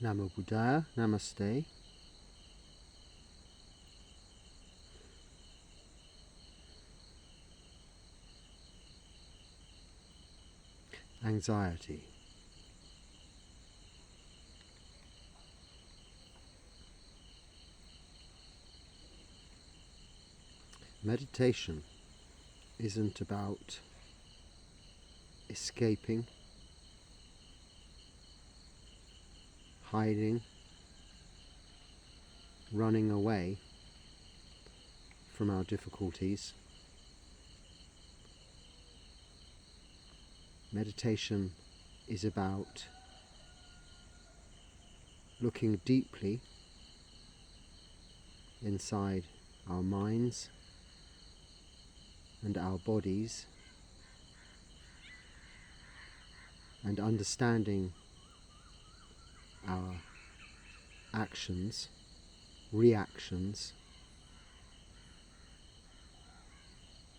Namo Buddhaya, Namaste. Anxiety. Meditation isn't about escaping, hiding, running away from our difficulties. Meditation is about looking deeply inside our minds and our bodies and understanding our actions, reactions,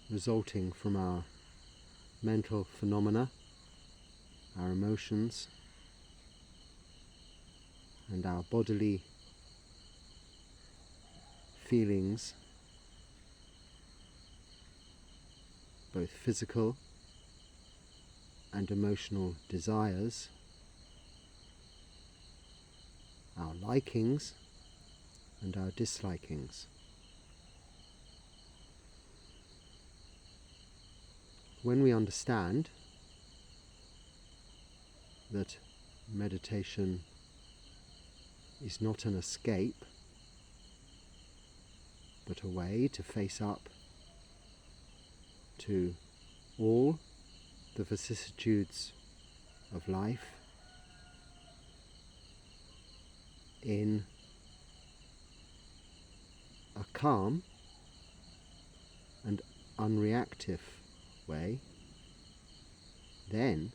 resulting from our mental phenomena, our emotions, and our bodily feelings, both physical and emotional desires, our likings and our dislikings. When we understand that meditation is not an escape, but a way to face up to all the vicissitudes of life in a calm and unreactive way, then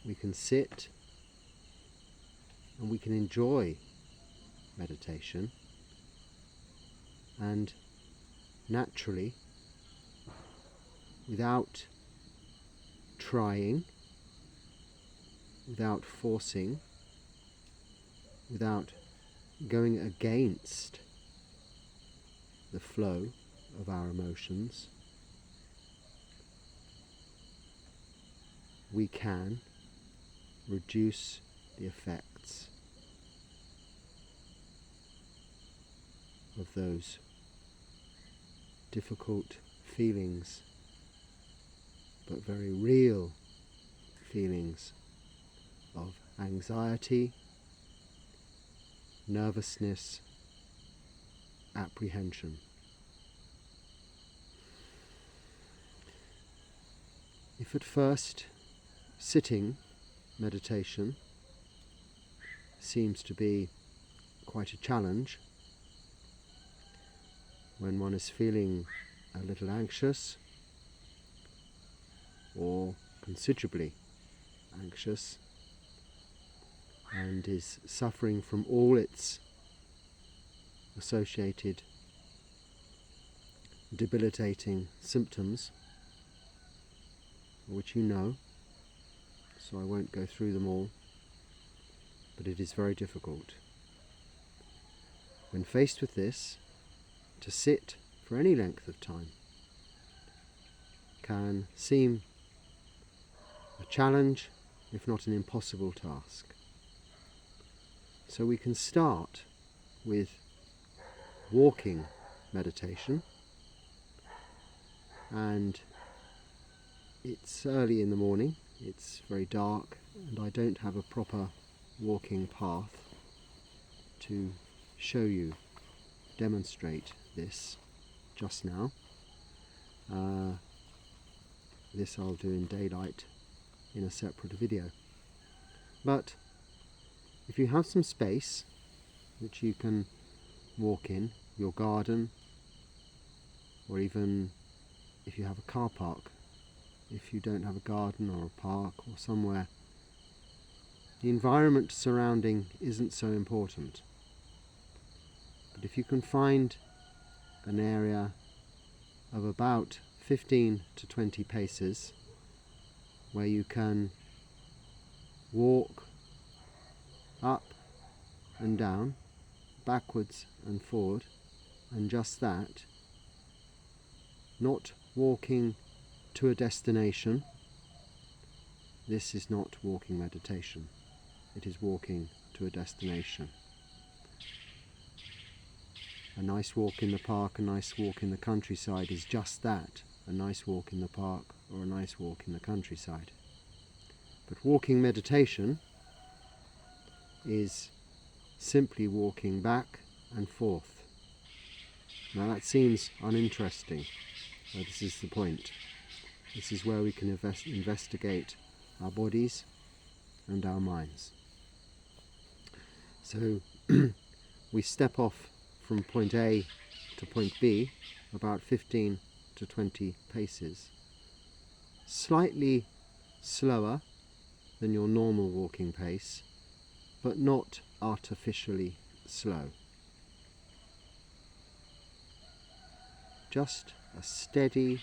we can sit and we can enjoy meditation, and naturally, without trying, without forcing, without going against the flow of our emotions, we can reduce the effects of those difficult feelings, but very real feelings of anxiety, nervousness, apprehension. If at first sitting meditation seems to be quite a challenge, when one is feeling a little anxious or considerably anxious and is suffering from all its associated debilitating symptoms, which you know, so I won't go through them all, but it is very difficult. When faced with this, to sit for any length of time can seem a challenge, if not an impossible task. So we can start with walking meditation, and it's early in the morning, it's very dark, and I don't have a proper walking path to show you, demonstrate this just now. This I'll do in daylight in a separate video. But if you have some space which you can walk in, your garden, or even if you have a car park, if you don't have a garden or a park or somewhere, the environment surrounding isn't so important. But if you can find an area of about 15 to 20 paces where you can walk up and down, backwards and forward, and just that, not walking to a destination. This is not walking meditation. It is walking to a destination. A nice walk in the park, a nice walk in the countryside is just that, a nice walk in the park or a nice walk in the countryside. But walking meditation is simply walking back and forth. Now that seems uninteresting, but this is the point. This is where we can investigate our bodies and our minds. So we step off from point A to point B about 15 to 20 paces, slightly slower than your normal walking pace, but not artificially slow. Just a steady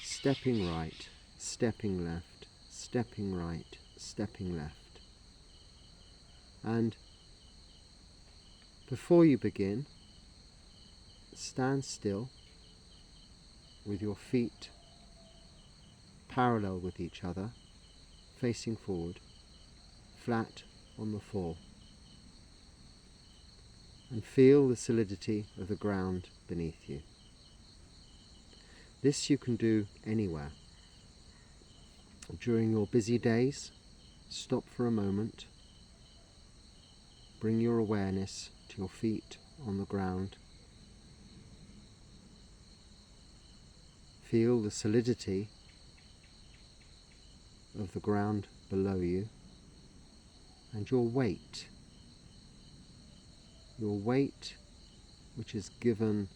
stepping right, stepping left, stepping right, stepping left. And before you begin, stand still with your feet parallel with each other, facing forward, flat on the floor, and feel the solidity of the ground beneath you. This you can do anywhere. During your busy days, stop for a moment, bring your awareness to your feet on the ground. Feel the solidity of the ground below you and your weight which is given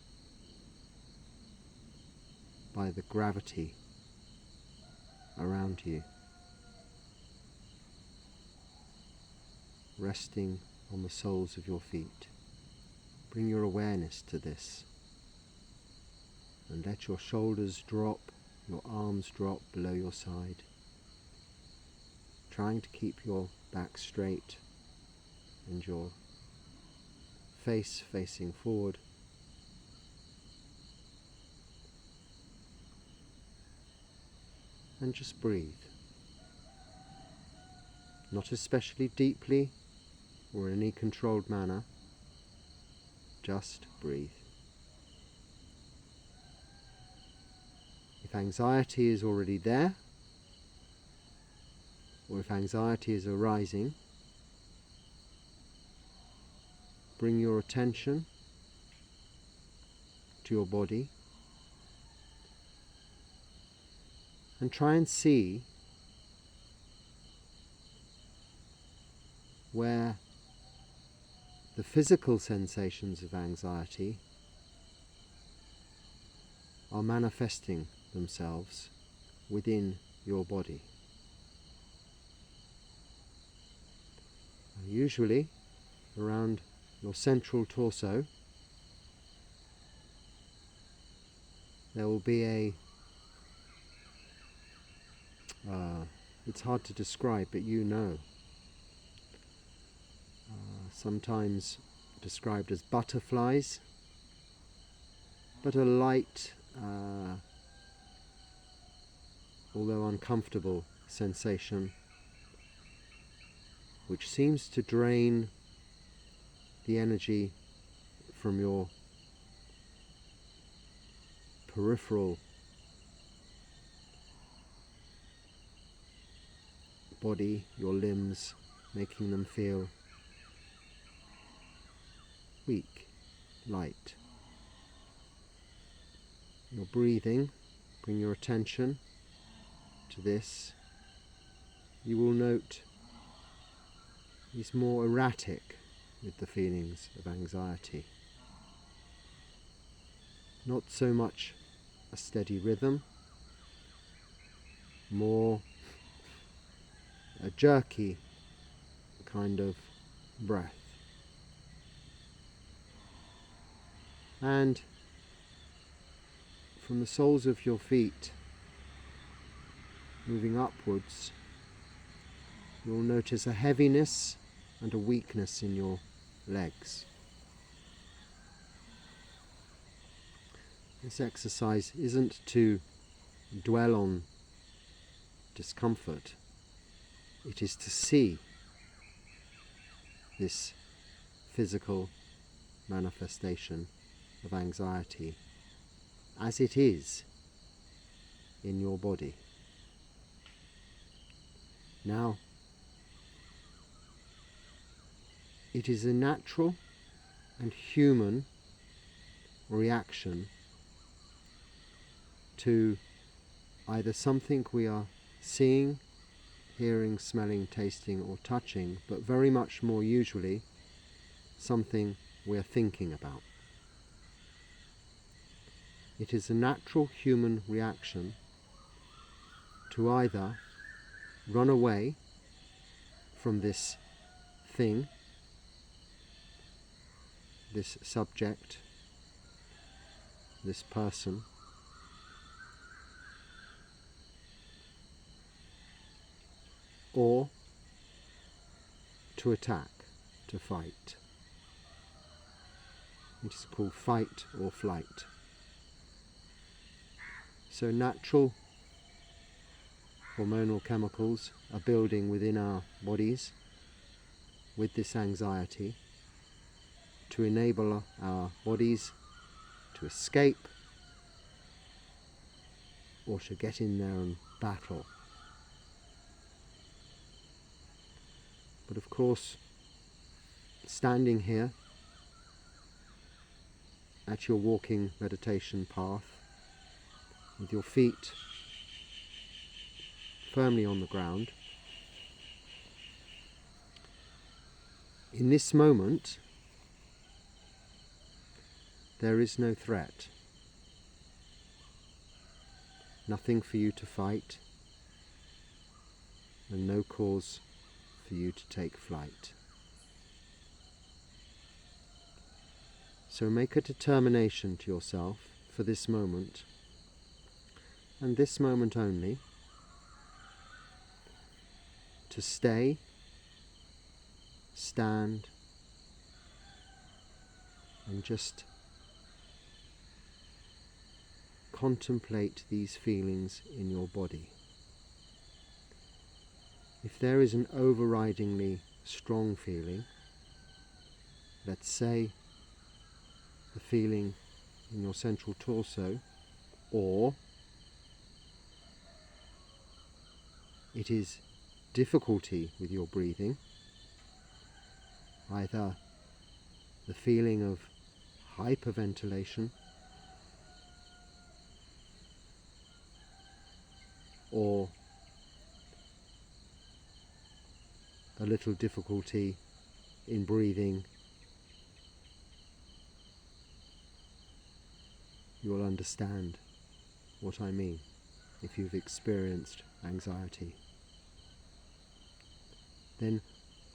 by the gravity around you, resting on the soles of your feet. Bring your awareness to this and let your shoulders drop, your arms drop below your side, trying to keep your back straight and your face facing forward. And just breathe. Not especially deeply or in any controlled manner. Just breathe. If anxiety is already there, or if anxiety is arising, bring your attention to your body and try and see where the physical sensations of anxiety are manifesting themselves within your body. Usually around your central torso there will be it's hard to describe, but you know, sometimes described as butterflies, but a light, although uncomfortable sensation which seems to drain the energy from your peripheral body, your limbs, making them feel weak, light. Your breathing, bring your attention to this. You will note is more erratic with the feelings of anxiety. Not so much a steady rhythm, more a jerky kind of breath. And from the soles of your feet, moving upwards, you'll notice a heaviness and a weakness in your legs. This exercise isn't to dwell on discomfort, it is to see this physical manifestation of anxiety as it is in your body. Now, it is a natural and human reaction to either something we are seeing, hearing, smelling, tasting or touching, but very much more usually something we are thinking about. It is a natural human reaction to either run away from this thing, this subject, this person, or to attack, to fight. It is called fight or flight. So natural hormonal chemicals are building within our bodies with this anxiety to enable our bodies to escape or to get in there and battle. But of course, standing here at your walking meditation path, with your feet firmly on the ground, in this moment, there is no threat, nothing for you to fight, and no cause for you to take flight. So make a determination to yourself for this moment, and this moment only, to stay, stand, and just contemplate these feelings in your body. If there is an overridingly strong feeling, let's say the feeling in your central torso, or it is difficulty with your breathing, either the feeling of hyperventilation or a little difficulty in breathing, you will understand what I mean if you've experienced anxiety. Then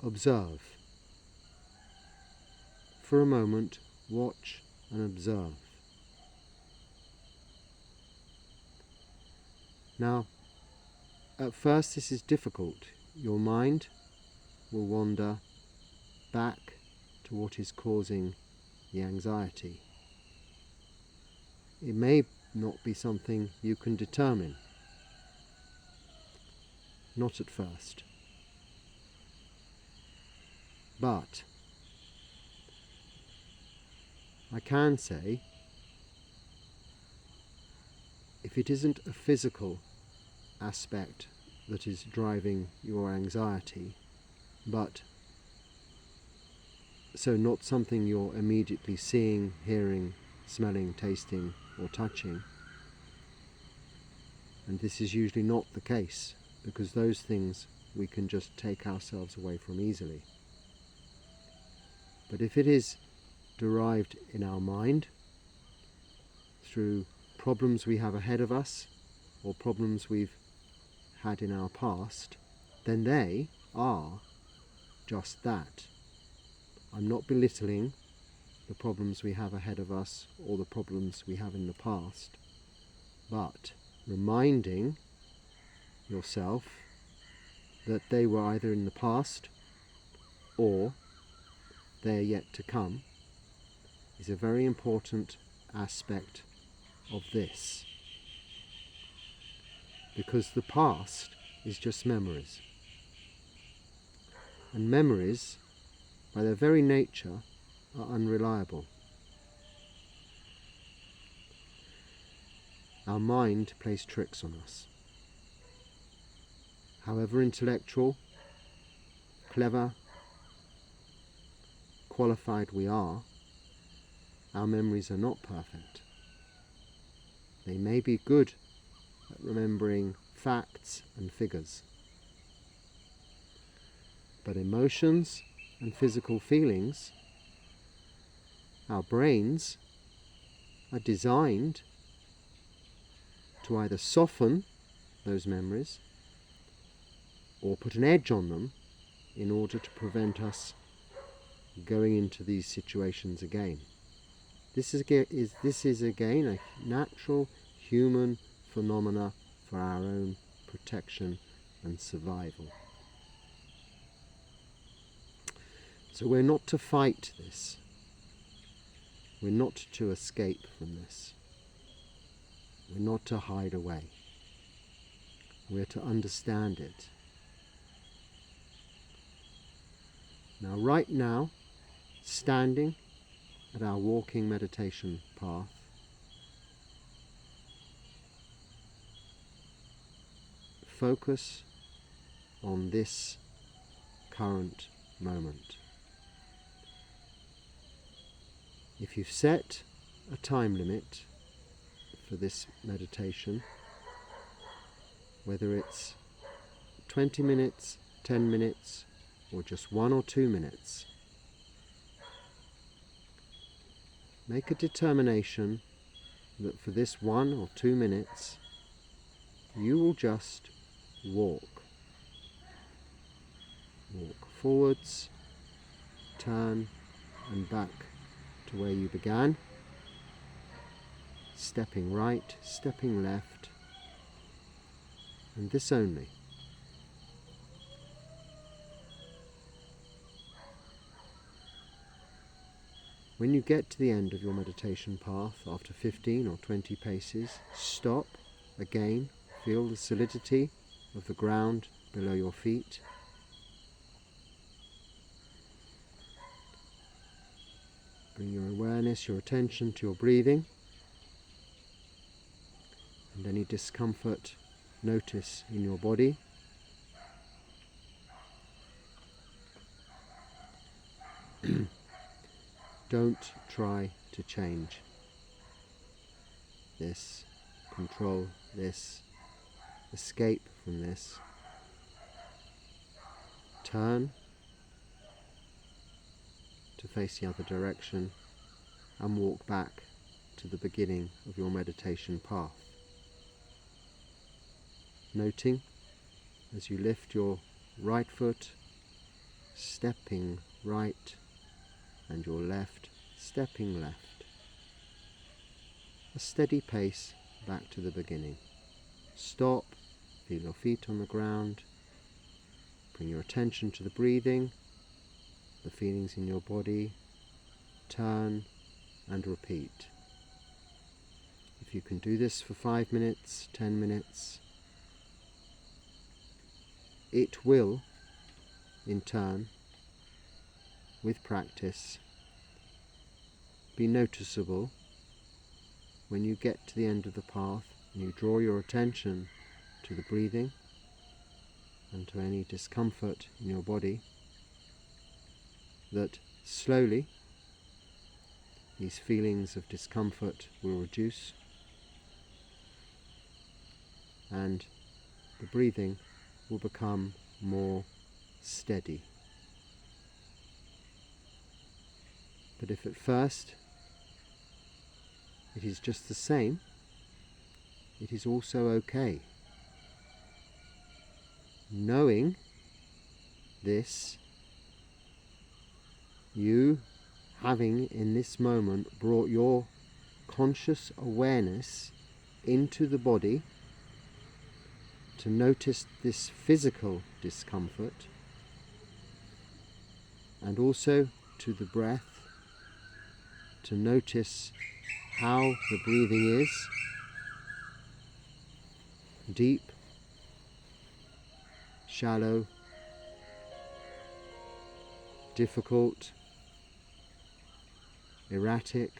observe. For a moment, watch and observe. Now, at first this is difficult. Your mind will wander back to what is causing the anxiety. It may not be something you can determine. Not at first. But I can say, if it isn't a physical aspect that is driving your anxiety, but so not something you're immediately seeing, hearing, smelling, tasting or touching, and this is usually not the case, because those things we can just take ourselves away from easily. But if it is derived in our mind through problems we have ahead of us or problems we've had in our past, then they are just that. I'm not belittling the problems we have ahead of us or the problems we have in the past, but reminding yourself that they were either in the past or they're yet to come, is a very important aspect of this. Because the past is just memories. And memories, by their very nature, are unreliable. Our mind plays tricks on us. However intellectual, clever, qualified we are, our memories are not perfect. They may be good at remembering facts and figures, but emotions and physical feelings, our brains are designed to either soften those memories or put an edge on them in order to prevent us going into these situations again. This is again a natural human phenomena for our own protection and survival. So we're not to fight this. We're not to escape from this. We're not to hide away. We're to understand it. Now, right now, standing at our walking meditation path, focus on this current moment. If you've set a time limit for this meditation, whether it's 20 minutes, 10 minutes, or just 1 or 2 minutes, make a determination that for this 1 or 2 minutes you will just walk. Walk forwards, turn and back to where you began, stepping right, stepping left, and this only. When you get to the end of your meditation path after 15 or 20 paces, stop again, feel the solidity of the ground below your feet. Bring your awareness, your attention to your breathing, and any discomfort notice in your body. Don't try to change this, control this, escape from this. Turn to face the other direction and walk back to the beginning of your meditation path. Noting as you lift your right foot, stepping right, and your left, stepping left. A steady pace back to the beginning. Stop, feel your feet on the ground, bring your attention to the breathing, the feelings in your body, turn and repeat. If you can do this for 5 minutes, 10 minutes, it will, in turn, with practice, be noticeable when you get to the end of the path and you draw your attention to the breathing and to any discomfort in your body, that slowly these feelings of discomfort will reduce and the breathing will become more steady. But if at first it is just the same, it is also okay. Knowing this, you having in this moment brought your conscious awareness into the body to notice this physical discomfort, and also to the breath, to notice how the breathing is, deep, shallow, difficult, erratic.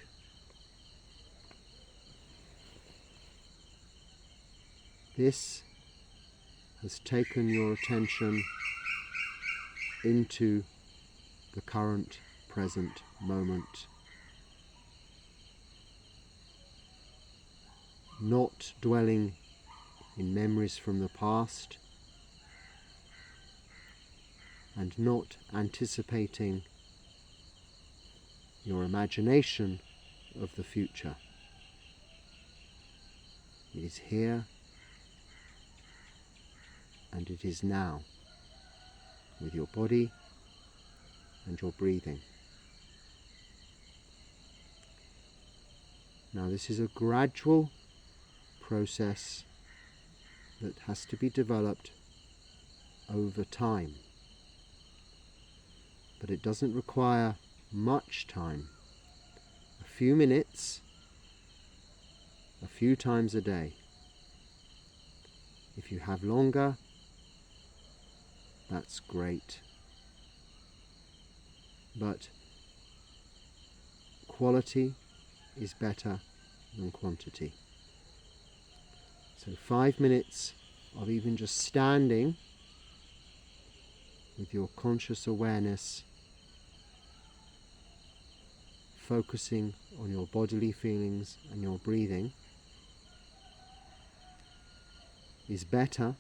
This has taken your attention into the current, present moment. Not dwelling in memories from the past, and not anticipating your imagination of the future. It is here and it is now, with your body and your breathing. Now this is a gradual process that has to be developed over time, but it doesn't require much time. A few minutes, a few times a day. If you have longer, that's great. But quality is better than quantity. So 5 minutes of even just standing with your conscious awareness, focusing on your bodily feelings and your breathing, is better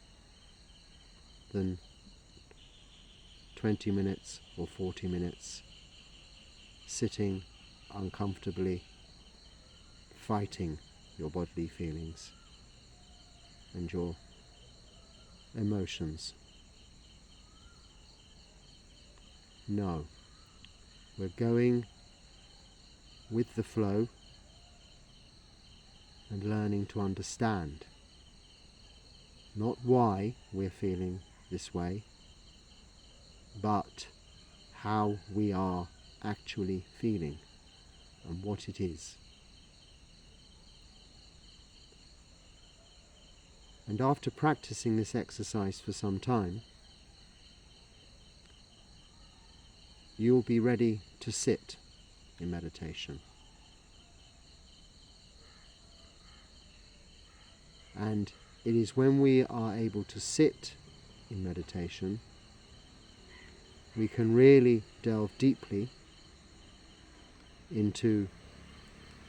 than 20 minutes or 40 minutes sitting uncomfortably, fighting your bodily feelings and your emotions. No, we're going with the flow and learning to understand not why we're feeling this way, but how we are actually feeling and what it is. And after practicing this exercise for some time, you'll be ready to sit in meditation. And it is when we are able to sit in meditation, we can really delve deeply into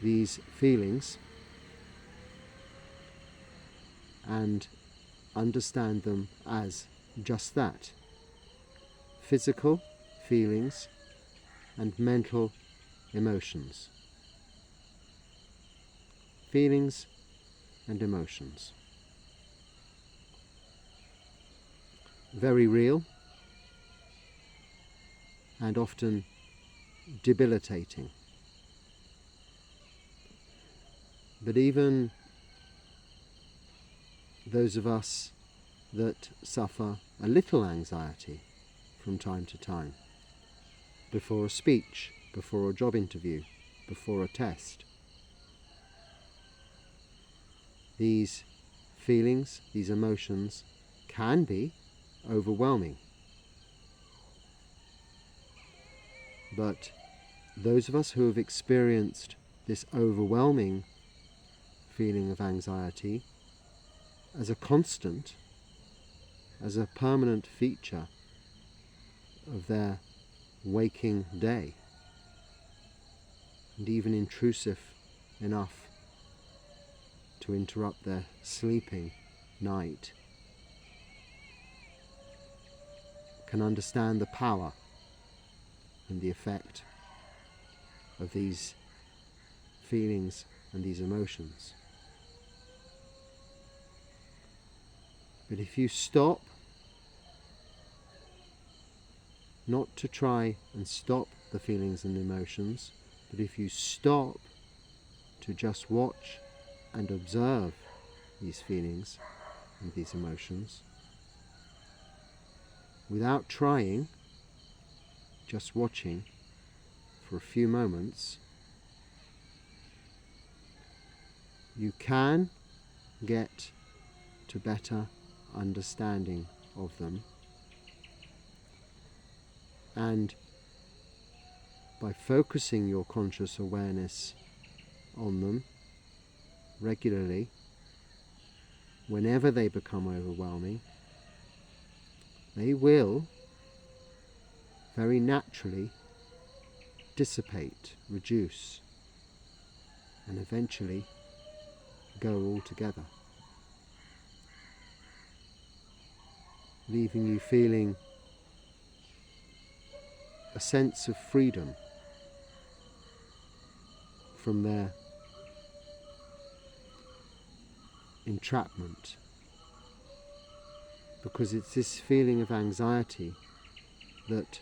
these feelings and understand them as just that, physical feelings and mental emotions. Feelings and emotions. Very real and often debilitating. But even those of us that suffer a little anxiety from time to time, before a speech, before a job interview, before a test, these feelings, these emotions can be overwhelming. But those of us who have experienced this overwhelming feeling of anxiety as a constant, as a permanent feature of their waking day, and even intrusive enough to interrupt their sleeping night, can understand the power and the effect of these feelings and these emotions. But if you stop, not to try and stop the feelings and emotions, but if you stop to just watch and observe these feelings and these emotions, without trying, just watching for a few moments, you can get to better understanding of them, and by focusing your conscious awareness on them regularly, whenever they become overwhelming, they will very naturally dissipate, reduce, and eventually go altogether, leaving you feeling a sense of freedom from their entrapment, because it's this feeling of anxiety that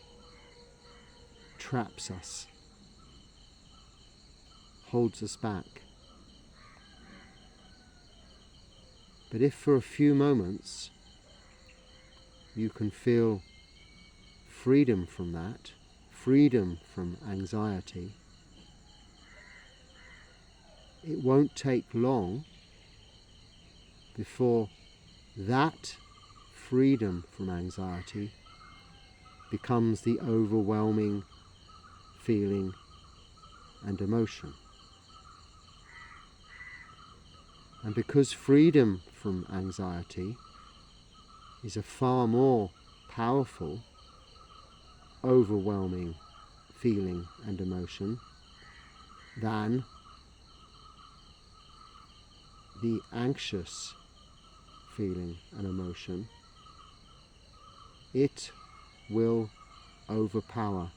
traps us, holds us back. But if for a few moments you can feel freedom from that, freedom from anxiety, it won't take long before that freedom from anxiety becomes the overwhelming feeling and emotion. And because freedom from anxiety is a far more powerful, overwhelming feeling and emotion than the anxious feeling and emotion, it will overpower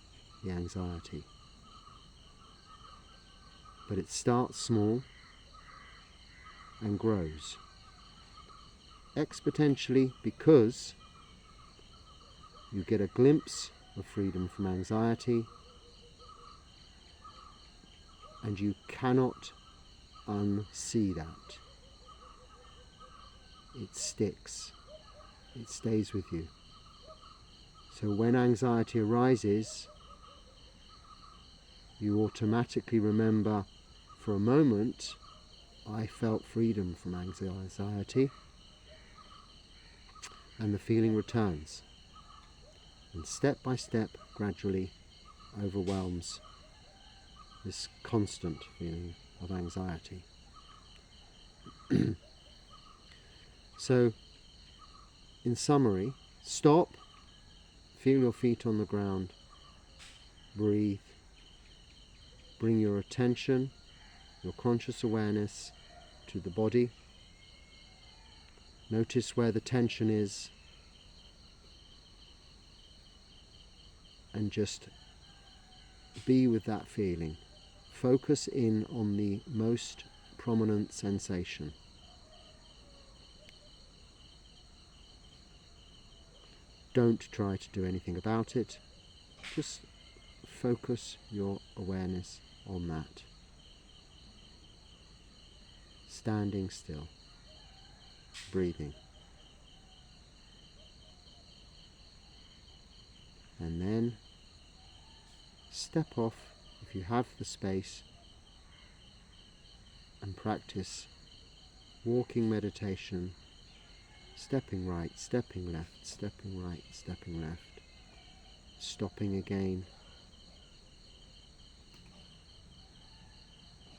the anxiety. But it starts small and grows exponentially, because you get a glimpse of freedom from anxiety and you cannot unsee that. It sticks, it stays with you. So when anxiety arises, you automatically remember, for a moment, I felt freedom from anxiety, and the feeling returns, and step by step, gradually overwhelms this constant feeling of anxiety. So, in summary, stop, feel your feet on the ground, breathe, bring your attention, your conscious awareness to the body. Notice where the tension is, and just be with that feeling. Focus in on the most prominent sensation. Don't try to do anything about it. Just focus your awareness on that. Standing still. Breathing. And then step off, if you have the space, and practice walking meditation, stepping right, stepping left, stepping right, stepping left, stopping again,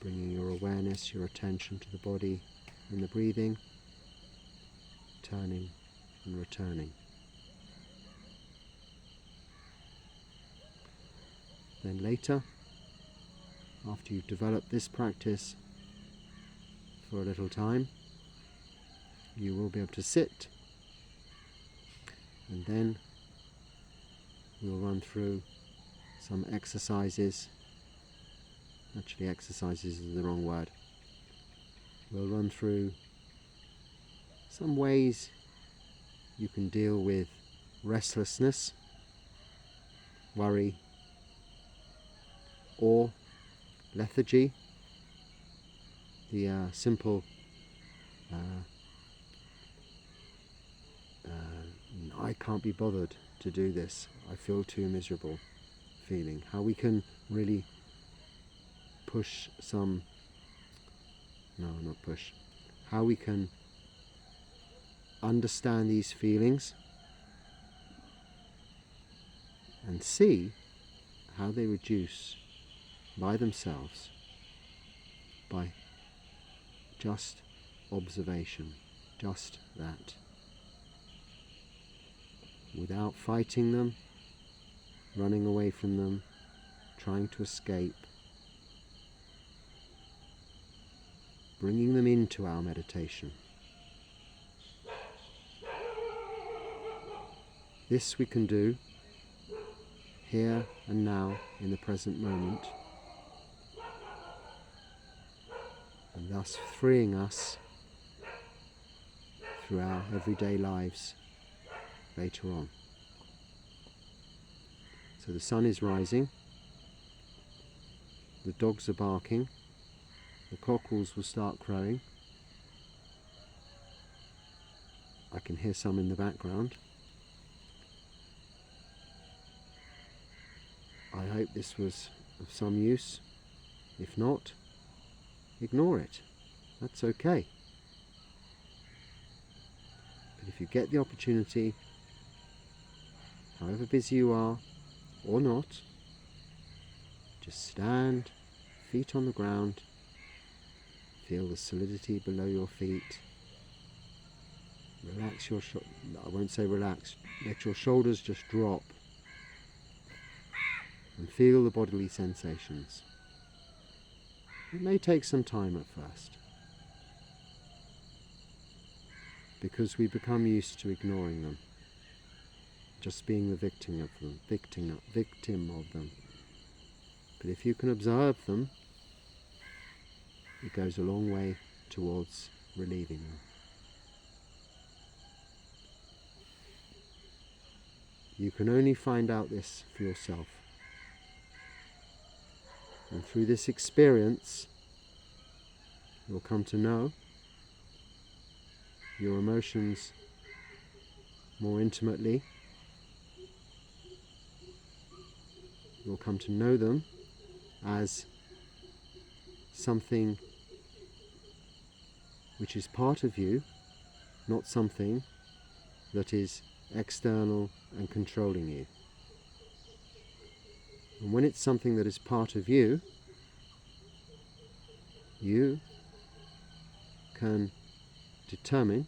bringing your awareness, your attention to the body and the breathing, turning and returning. Then later, after you've developed this practice for a little time, you will be able to sit, and then we'll run through some exercises. Actually, exercises is the wrong word. We'll run through some ways you can deal with restlessness, worry, or lethargy, the simple I can't be bothered to do this, I feel too miserable feeling, how we can really push some, no, not push, how we can understand these feelings and see how they reduce by themselves by just observation, just that, without fighting them, running away from them, trying to escape, bringing them into our meditation. This we can do here and now in the present moment, and thus freeing us through our everyday lives later on. So the sun is rising, the dogs are barking, the cockerels will start crowing. I can hear some in the background. I hope this was of some use. If not, ignore it. That's okay. But if you get the opportunity, however busy you are or not, just stand, feet on the ground, feel the solidity below your feet. Relax your I won't say relax, let your shoulders just drop and feel the bodily sensations. It may take some time at first, because we become used to ignoring them, just being the victim of them. But if you can observe them, it goes a long way towards relieving them. You can only find out this for yourself. And through this experience, you'll come to know your emotions more intimately. You'll come to know them as something which is part of you, not something that is external and controlling you. And when it's something that is part of you, you can determine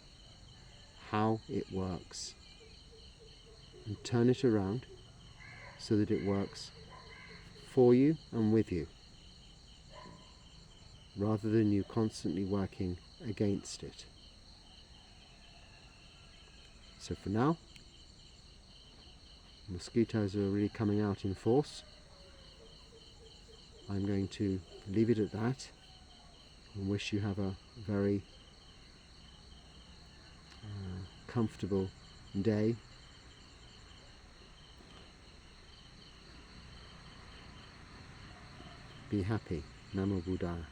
how it works and turn it around so that it works for you and with you, rather than you constantly working against it. So for now, mosquitoes are really coming out in force. I'm going to leave it at that and wish you have a very comfortable day. Be happy. Namo Buddhaya.